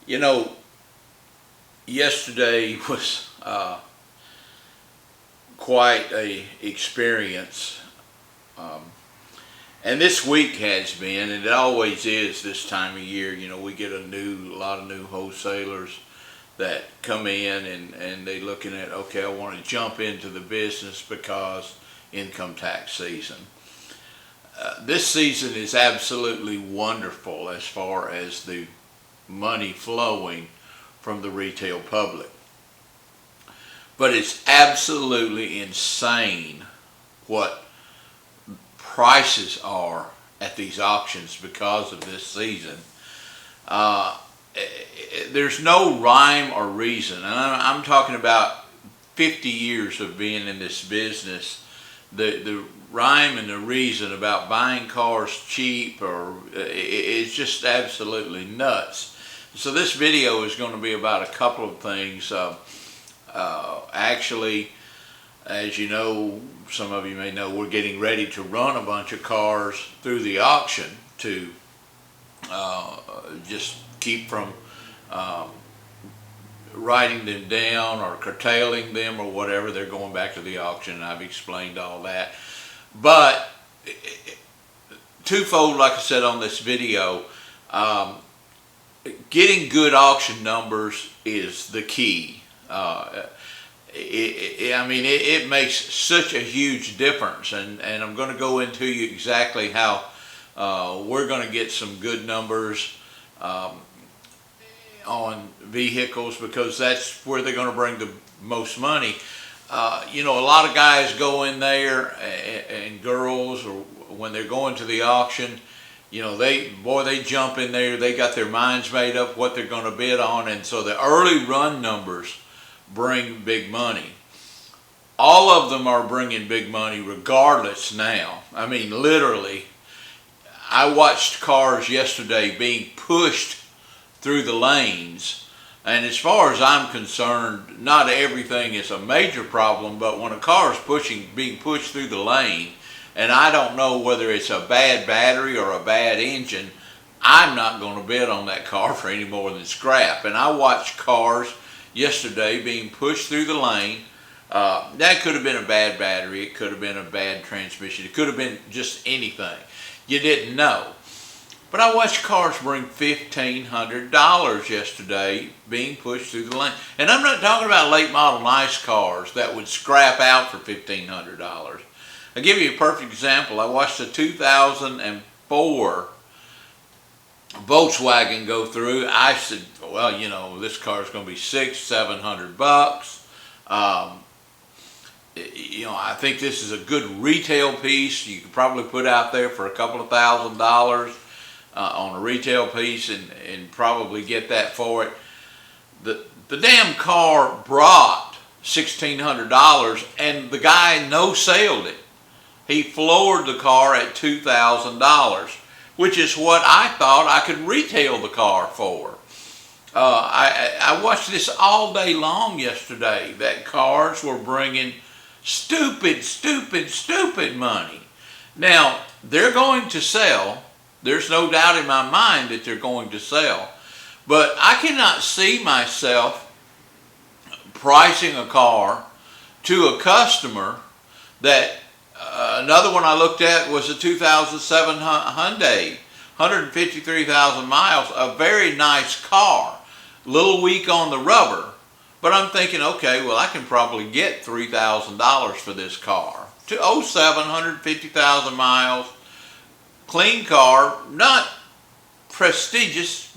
You know, yesterday was quite a experience, um, and this week has been, and it always is this time of year. You know, we get a lot of new wholesalers that come in and they looking at, okay, I want to jump into the business because income tax season. This season is absolutely wonderful as far as the money flowing from the retail public. But it's absolutely insane what prices are at these auctions because of this season. There's no rhyme or reason, and I'm talking about 50 years of being in this business. The rhyme and the reason about buying cars cheap it's just absolutely nuts. So this video is going to be about a couple of things. Actually, as you know, some of you may know, we're getting ready to run a bunch of cars through the auction to just keep from writing them down or curtailing them or whatever. They're going back to the auction, and I've explained all that. But twofold, like I said on this video, getting good auction numbers is the key. It makes such a huge difference, and I'm going to go into you exactly how we're going to get some good numbers on vehicles, because that's where they're going to bring the most money. You know, a lot of guys go in there, and girls, or when they're going to the auction, you know, they jump in there, they got their minds made up what they're going to bid on, and so the early run numbers bring big money. All of them are bringing big money regardless now. I mean, literally, I watched cars yesterday being pushed through the lanes, and as far as I'm concerned, not everything is a major problem, but when a car is being pushed through the lane, and I don't know whether it's a bad battery or a bad engine, I'm not going to bid on that car for any more than scrap. And I watched cars yesterday being pushed through the lane. That could have been a bad battery, it could have been a bad transmission, it could have been just anything. You didn't know. But I watched cars bring $1,500 yesterday being pushed through the lane. And I'm not talking about late model nice cars that would scrap out for $1,500. I'll give you a perfect example. I watched a 2004 Volkswagen go through. I said, well, you know, this car is going to be $600-700. You know, I think this is a good retail piece. You could probably put out there for a couple of $1,000 on a retail piece and probably get that for it. The damn car brought $1,600, and the guy no-sailed it. He floored the car at $2,000, which is what I thought I could retail the car for. I watched this all day long yesterday, that cars were bringing stupid money. Now, they're going to sell. There's no doubt in my mind that they're going to sell. But I cannot see myself pricing a car to a customer that, another one I looked at was a 2007 Hyundai, 153,000 miles, a very nice car, a little weak on the rubber. But I'm thinking, okay, well, I can probably get $3,000 for this car. 2007, 150,000 miles, clean car, not prestigious,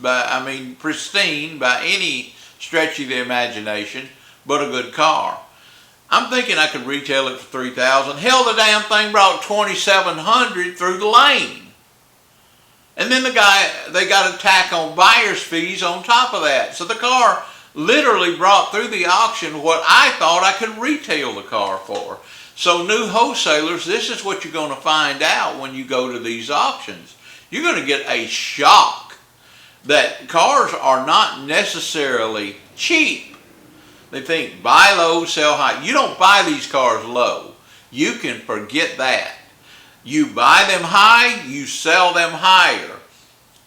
pristine by any stretch of the imagination, but a good car. I'm thinking I could retail it for $3,000. Hell, the damn thing brought $2,700 through the lane. And then they got a tack on buyer's fees on top of that. So the car literally brought through the auction what I thought I could retail the car for. So new wholesalers, this is what you're going to find out when you go to these auctions. You're going to get a shock that cars are not necessarily cheap. They think buy low, sell high. You don't buy these cars low. You can forget that. You buy them high, you sell them higher.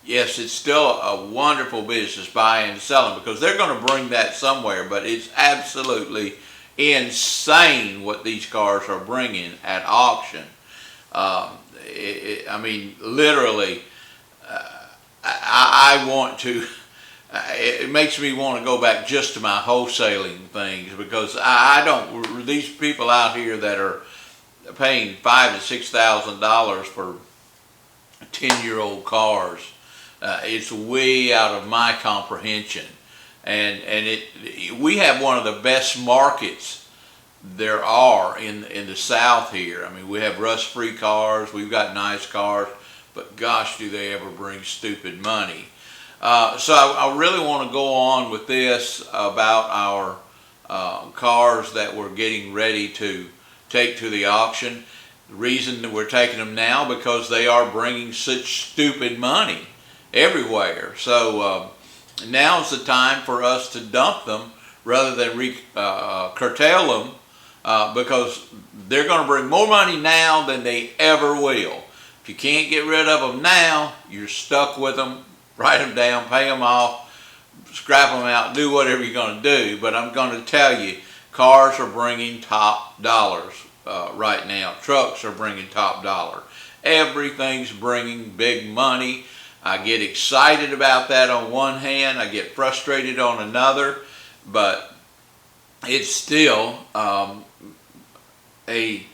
yes, it's still a wonderful business, buying and selling, because they're going to bring that somewhere, but it's absolutely insane what these cars are bringing at auction. I mean, literally, I want to, it makes me want to go back just to my wholesaling things, because I don't, these people out here that are paying $5,000 to $6,000 for 10-year-old cars, it's way out of my comprehension. And we have one of the best markets there are in the South here. I mean, we have rust-free cars, we've got nice cars, but gosh, do they ever bring stupid money. So I really want to go on with this about our cars that we're getting ready to take to the auction. The reason that we're taking them now, because they are bringing such stupid money everywhere. So now's the time for us to dump them rather than curtail them, because they're going to bring more money now than they ever will. If you can't get rid of them now, you're stuck with them. Write them down, pay them off, scrap them out, do whatever you're going to do. But I'm going to tell you, cars are bringing top dollars right now. Trucks are bringing top dollar. Everything's bringing big money. I get excited about that on one hand. I get frustrated on another. But it's still a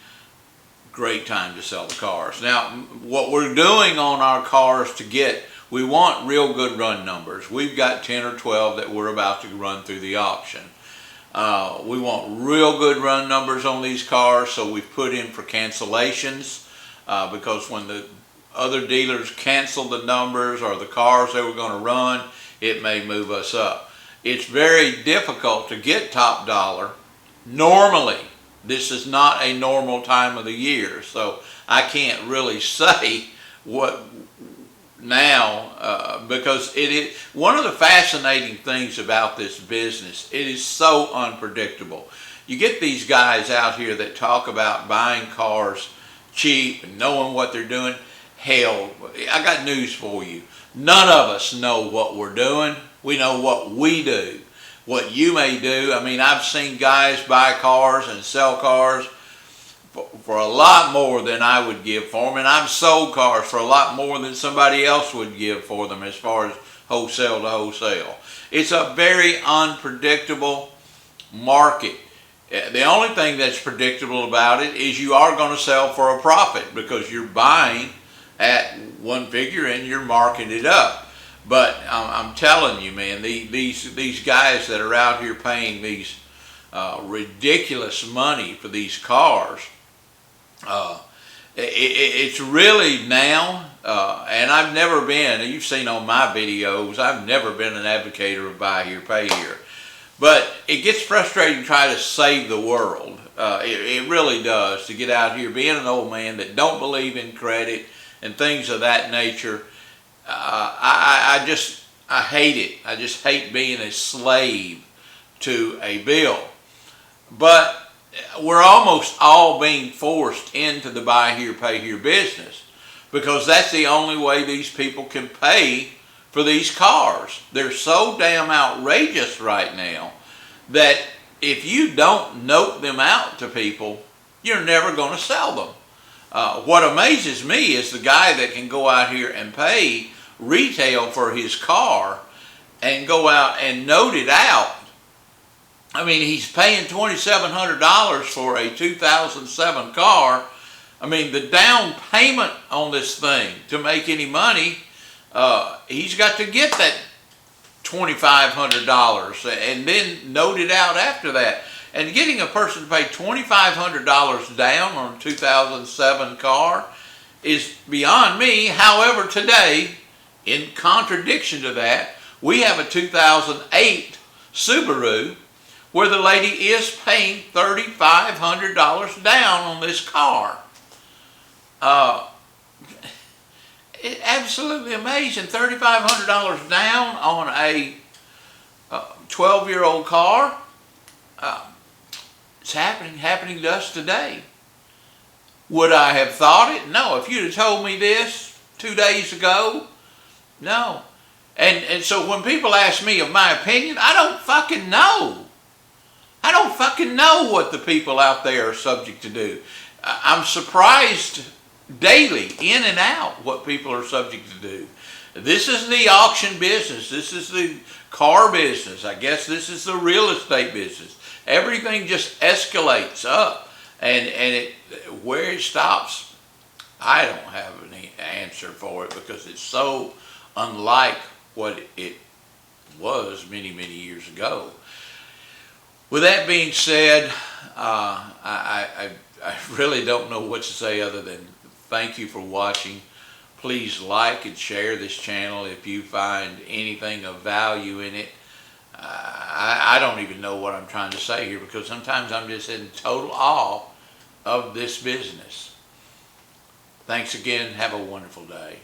great time to sell the cars. Now, what we're doing on our cars to get, we want real good run numbers. We've got 10 or 12 that we're about to run through the auction. We want real good run numbers on these cars, so we've put in for cancellations, because when the other dealers cancel the numbers or the cars they were going to run, it may move us up. It's very difficult to get top dollar normally. This is not a normal time of the year, so I can't really say what now, because it is one of the fascinating things about this business. It is so unpredictable. You get these guys out here that talk about buying cars cheap and knowing what they're doing. Hell, I got news for you. None of us know what we're doing. We know what we do. What you may do. I mean, I've seen guys buy cars and sell cars for a lot more than I would give for them, and I've sold cars for a lot more than somebody else would give for them as far as wholesale to wholesale. It's a very unpredictable market. The only thing that's predictable about it is you are going to sell for a profit, because you're buying at one figure and you're marking it up. But I'm telling you, man, these guys that are out here paying these ridiculous money for these cars, it's really now, and I've never been, you've seen on my videos, I've never been an advocate of buy here, pay here. But it gets frustrating to try to save the world. It really does, to get out here being an old man that don't believe in credit and things of that nature. I hate it. I just hate being a slave to a bill. But we're almost all being forced into the buy here, pay here business, because that's the only way these people can pay for these cars. They're so damn outrageous right now that if you don't note them out to people, you're never going to sell them. What amazes me is the guy that can go out here and pay retail for his car and go out and note it out. I mean, he's paying $2,700 for a 2007 car. I mean, the down payment on this thing to make any money, he's got to get that $2,500 and then note it out after that. And getting a person to pay $2,500 down on a 2007 car is beyond me. However, today, in contradiction to that, we have a 2008 Subaru where the lady is paying $3,500 down on this car. It's absolutely amazing. $3,500 down on a 12-year-old car. It's happening to us today. Would I have thought it? No. If you'd have told me this 2 days ago, No. And so when people ask me of my opinion, I don't fucking know. I don't fucking know what the people out there are subject to do. I'm surprised daily, in and out, what people are subject to do. This is the auction business. This is the car business. I guess this is the real estate business. Everything just escalates up. And where it stops, I don't have any answer for it, because it's so unlike what it was many, many years ago. With that being said, I really don't know what to say other than thank you for watching. Please like and share this channel if you find anything of value in it. I don't even know what I'm trying to say here, because sometimes I'm just in total awe of this business. Thanks again. Have a wonderful day.